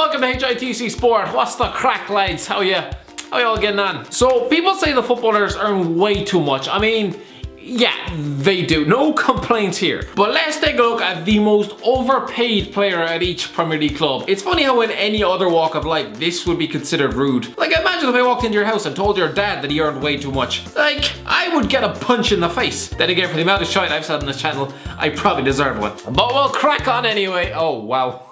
welcome to HITC Sport. What's the crack, lads? How you all getting on? So people say the footballers earn way too much. I mean, yeah, they do. No complaints here. But let's take a look at the most overpaid player at each Premier League club. It's funny how in any other walk of life, this would be considered rude. Like, imagine if I walked into your house and told your dad that he earned way too much. Like, I would get a punch in the face. Then again, for the amount of shite I've said on this channel, I probably deserve one. But we'll crack on anyway. Oh, wow.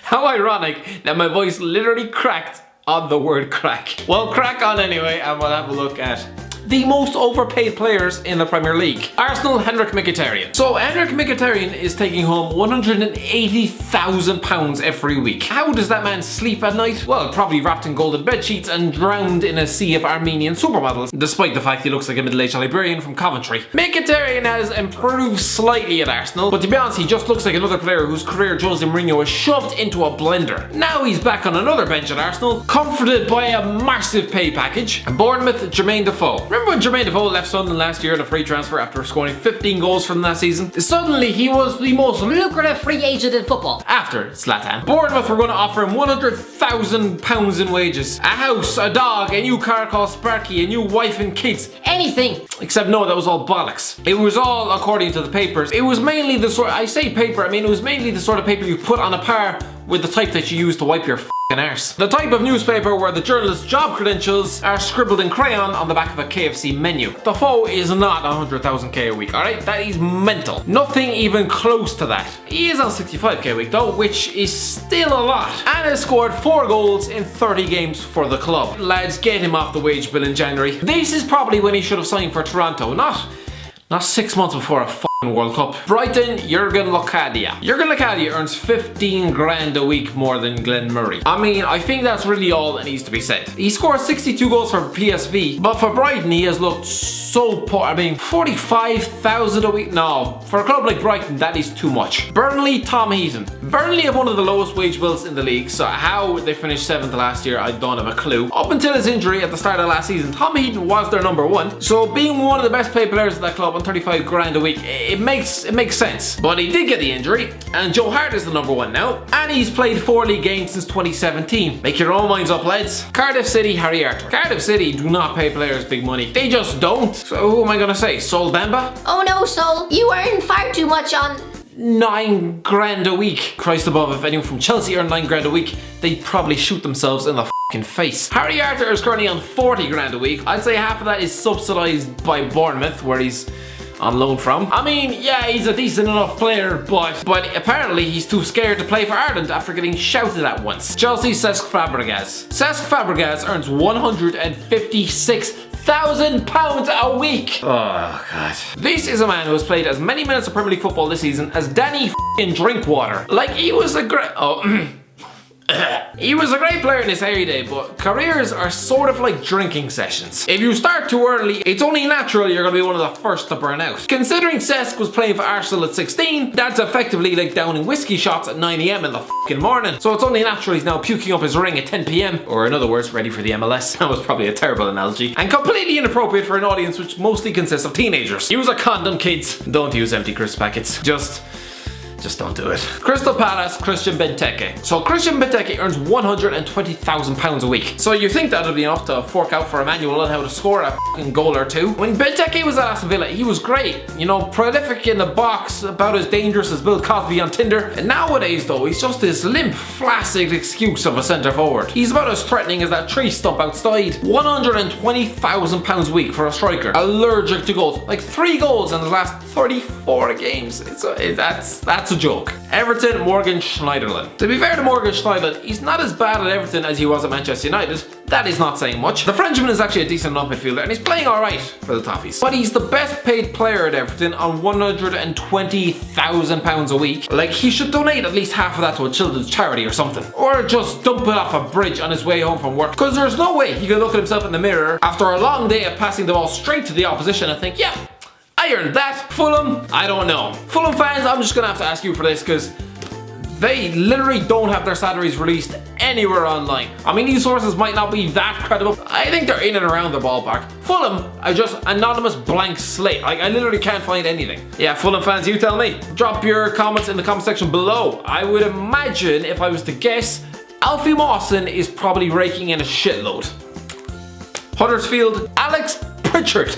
How ironic that my voice literally cracked on the word crack. Well, crack on anyway, and we'll have a look at the most overpaid players in the Premier League. Arsenal, Henrikh Mkhitaryan. So Henrikh Mkhitaryan is taking home £180,000 every week. How does that man sleep at night? Well, probably wrapped in golden bed sheets and drowned in a sea of Armenian supermodels, despite the fact he looks like a middle-aged librarian from Coventry. Mkhitaryan has improved slightly at Arsenal, but to be honest, he just looks like another player whose career Jose Mourinho has shoved into a blender. Now he's back on another bench at Arsenal, comforted by a massive pay package. And Bournemouth, Jermaine Defoe. Remember when Jermaine Defoe left Sunderland last year on a free transfer after scoring 15 goals from that season? Suddenly he was the most lucrative free agent in football. After Zlatan. Bournemouth were going to offer him £100,000 in wages. A house, a dog, a new car called Sparky, a new wife and kids. Anything. Except no, that was all bollocks. It was all according to the papers. It was mainly the sort, I say paper, I mean it was mainly the sort of paper you put on a par with the type that you use to wipe your arse. The type of newspaper where the journalist's job credentials are scribbled in crayon on the back of a KFC menu. Defoe is not 100,000k a week, alright? That is mental. Nothing even close to that. He is on 65k a week though, which is still a lot. And has scored 4 goals in 30 games for the club. Lads, get him off the wage bill in January. This is probably when he should have signed for Toronto, not 6 months before a World Cup. Brighton, Jurgen Locadia. Jurgen Locadia earns 15 grand a week more than Glenn Murray. I mean, I think that's really all that needs to be said. He scored 62 goals for PSV, but for Brighton he has looked so poor. I mean, 45,000 a week? No, for a club like Brighton that is too much. Burnley, Tom Heaton. Burnley have one of the lowest wage bills in the league, so how they finished 7th last year, I don't have a clue. Up until his injury at the start of last season, Tom Heaton was their number 1, so being one of the best paid players at that club on 35 grand a week, it makes sense. But he did get the injury, and Joe Hart is the number 1 now, and he's played 4 league games since 2017. Make your own minds up, lads. Cardiff City, Harry Arter. Cardiff City do not pay players big money. They just don't. So who am I gonna say? Sol Bamba? Oh no, Sol, you earn far too much on 9 grand a week. Christ above, if anyone from Chelsea earned 9 grand a week, they'd probably shoot themselves in the face. Harry Arter is currently on 40 grand a week. I'd say half of that is subsidized by Bournemouth, where he's on loan from. I mean, yeah, he's a decent enough player, but apparently he's too scared to play for Ireland after getting shouted at once. Chelsea, Cesc Fabregas. Cesc Fabregas earns £156,000 a week. Oh god. This is a man who has played as many minutes of Premier League football this season as Danny f***ing Drinkwater. Like, he was a great... He was a great player in his heyday, but careers are sort of like drinking sessions. If you start too early, it's only natural you're going to be one of the first to burn out. Considering Cesc was playing for Arsenal at 16, that's effectively like downing whiskey shots at 9 AM in the f***ing morning. So it's only natural he's now puking up his ring at 10 PM, or in other words, ready for the MLS. That was probably a terrible analogy, and completely inappropriate for an audience which mostly consists of teenagers. Use a condom, kids. Don't use empty crisp packets. Just don't do it. Crystal Palace, Christian Benteke. So Christian Benteke earns £120,000 a week. So you think that'll be enough to fork out for a manual on how to score a fucking goal or two? When Benteke was at Aston Villa, he was great. You know, prolific in the box, about as dangerous as Bill Cosby on Tinder. And nowadays though, he's just this limp, flaccid excuse of a centre forward. He's about as threatening as that tree stump outside. £120,000 a week for a striker. Allergic to goals. Like 3 goals in the last 34 games. That's a joke. Everton, Morgan Schneiderlin. To be fair to Morgan Schneiderlin, he's not as bad at Everton as he was at Manchester United. That is not saying much. The Frenchman is actually a decent enough midfielder and he's playing alright for the Toffees. But he's the best paid player at Everton on £120,000 a week. Like, he should donate at least half of that to a children's charity or something. Or just dump it off a bridge on his way home from work. Because there's no way he can look at himself in the mirror after a long day of passing the ball straight to the opposition and think, yeah, I earned that. Fulham, I don't know. Fulham fans, I'm just gonna have to ask you for this because they literally don't have their salaries released anywhere online. I mean, these sources might not be that credible. I think they're in and around the ballpark. Fulham are just anonymous blank slate. Like, I literally can't find anything. Yeah, Fulham fans, you tell me. Drop your comments in the comment section below. I would imagine, if I was to guess, Alfie Mawson is probably raking in a shitload. Huddersfield, Alex Pritchard.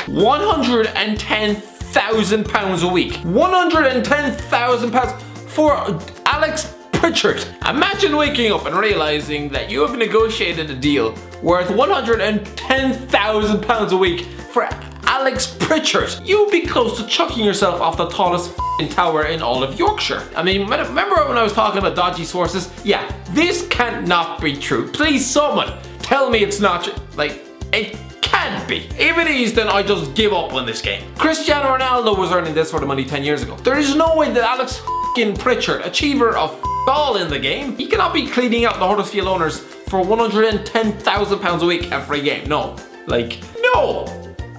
£110,000 a week. £110,000 for Alex Pritchard. Imagine waking up and realizing that you have negotiated a deal worth £110,000 a week for Alex Pritchard. You'd be close to chucking yourself off the tallest tower in all of Yorkshire. I mean, remember when I was talking about dodgy sources? Yeah, this cannot be true. Please, someone tell me it's not true. Like, it can't be. If it is, then I just give up on this game. Cristiano Ronaldo was earning this sort of money 10 years ago. There is no way that Alex Pritchard, achiever of all in the game, he cannot be cleaning out the Huddersfield owners for £110,000 a week every game. No. Like, no.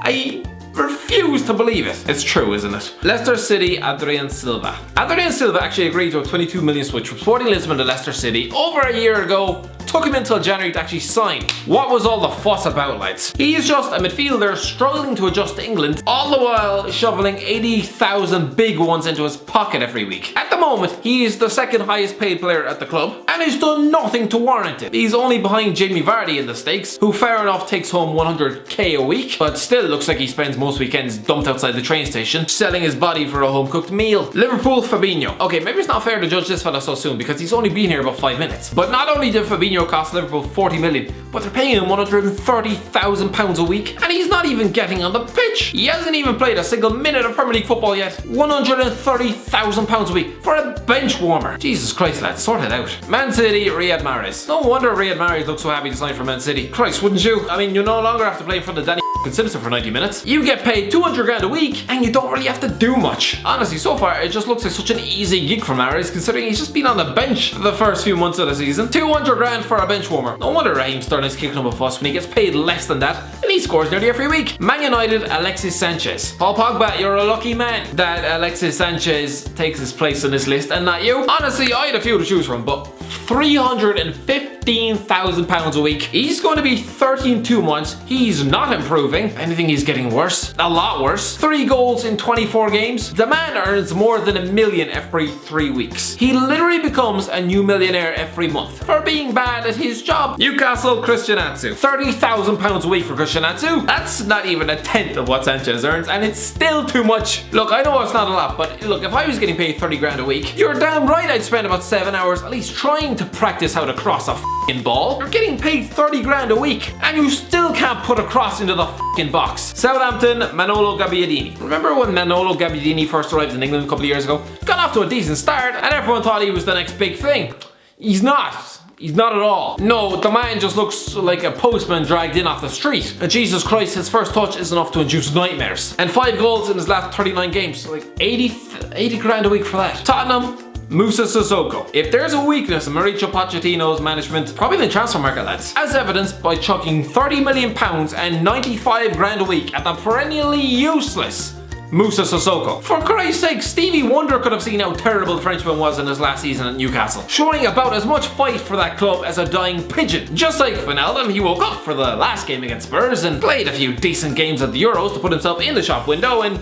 I refuse to believe it. It's true, isn't it? Leicester City, Adrien Silva. Adrien Silva actually agreed to a 22 million switch from Sporting Lisbon to Leicester City over a year ago. Took him until January to actually sign. What was all the fuss about, lads? He is just a midfielder struggling to adjust to England, all the while shoveling 80,000 big ones into his pocket every week. At the moment, he is the second highest paid player at the club and has done nothing to warrant it. He's only behind Jamie Vardy in the stakes, who fair enough takes home 100k a week, but still looks like he spends most weekends dumped outside the train station, selling his body for a home-cooked meal. Liverpool, Fabinho. Okay, maybe it's not fair to judge this fella so soon because he's only been here about 5 minutes. But not only did Fabinho cost Liverpool 40 million, but they're paying him £130,000 a week, and he's not even getting on the pitch. He hasn't even played a single minute of Premier League football yet. £130,000 a week for a bench warmer. Jesus Christ, lads, sort it out. Man City, Riyad Mahrez. No wonder Riyad Mahrez looks so happy to sign for Man City. Christ, wouldn't you? I mean, you no longer have to play in front of Danny Simpson for 90 minutes. You get paid 200 grand a week and you don't really have to do much. Honestly, so far it just looks like such an easy gig for Mahrez, considering he's just been on the bench for the first few months of the season. 200 grand for a bench warmer. No wonder Raheem Sterling's kicking up a fuss when he gets paid less than that and he scores nearly every week. Man United, Alexis Sanchez. Paul Pogba, you're a lucky man that Alexis Sanchez takes his place on this list and not you. Honestly, I had a few to choose from, but £315,000 a week. He's going to be 13 2 months. He's not improving. Anything, he's getting worse. A lot worse. 3 goals in 24 games. The man earns more than $1 million every 3 weeks. He literally becomes a new millionaire every month for being bad at his job. Newcastle, Christian Atsu. £30,000 a week for Christian Atsu. That's not even a tenth of what Sanchez earns, and it's still too much. Look, I know it's not a lot, but look, if I was getting paid 30 grand a week, you're damn right I'd spend about 7 hours at least trying to practice how to cross a f***ing ball. You're getting paid 30 grand a week and you still can't put a cross into the f***ing box. Southampton, Manolo Gabbiadini. Remember when Manolo Gabbiadini first arrived in England a couple of years ago? Got off to a decent start and everyone thought he was the next big thing. He's not. He's not at all. No, the man just looks like a postman dragged in off the street. And Jesus Christ, his first touch is enough to induce nightmares. And 5 goals in his last 39 games. Like 80 grand a week for that. Tottenham, MOUSSA SISSOKO. If there's a weakness in Mauricio Pochettino's management, probably the transfer market, lads. As evidenced by chucking £30 million and 95 grand a week at the perennially useless MOUSSA SISSOKO. For Christ's sake, Stevie Wonder could have seen how terrible the Frenchman was in his last season at Newcastle, showing about as much fight for that club as a dying pigeon. Just like Wijnaldum, he woke up for the last game against Spurs and played a few decent games at the Euros to put himself in the shop window and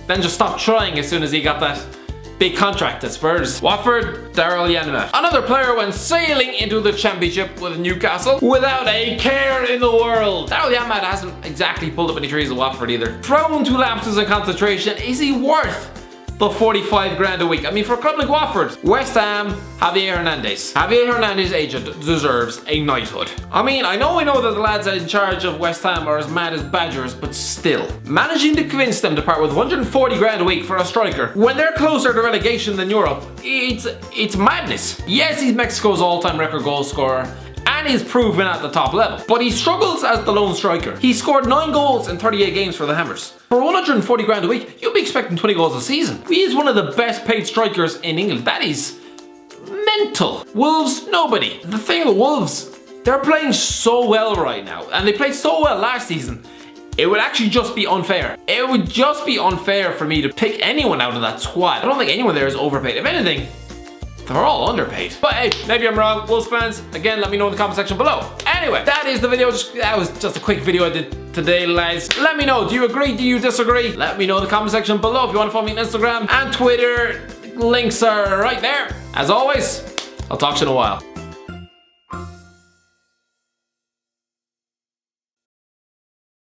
then just stopped trying as soon as he got that big contract at Spurs. Watford, Daryl Janmaat. Another player went sailing into the championship with Newcastle without a care in the world. Daryl Janmaat hasn't exactly pulled up any trees at Watford either. Prone to lapses in concentration, is he worth the 45 grand a week? I mean, for a club like Watford, West Ham, Javier Hernandez. Javier Hernandez agent deserves a knighthood. I mean, I know that the lads in charge of West Ham are as mad as badgers, but still. Managing to convince them to part with 140 grand a week for a striker when they're closer to relegation than Europe, it's madness. Yes, he's Mexico's all-time record goal scorer, and he's proven at the top level, but he struggles as the lone striker. He scored 9 goals in 38 games for the Hammers. For 140 grand a week, you'd be expecting 20 goals a season. He is one of the best paid strikers in England. That is mental. Wolves, nobody. The thing with Wolves, they're playing so well right now, and they played so well last season. It would actually just be unfair. It would just be unfair for me to pick anyone out of that squad. I don't think anyone there is overpaid. If anything, They're all underpaid. But hey, maybe I'm wrong. Wolves fans, again, let me know in the comment section below. Anyway, that is the video. That was just a quick video I did today, lads. Let me know, do you agree? Do you disagree? Let me know in the comment section below. If you want to follow me on Instagram and Twitter, links are right there. As always, I'll talk to you in a while.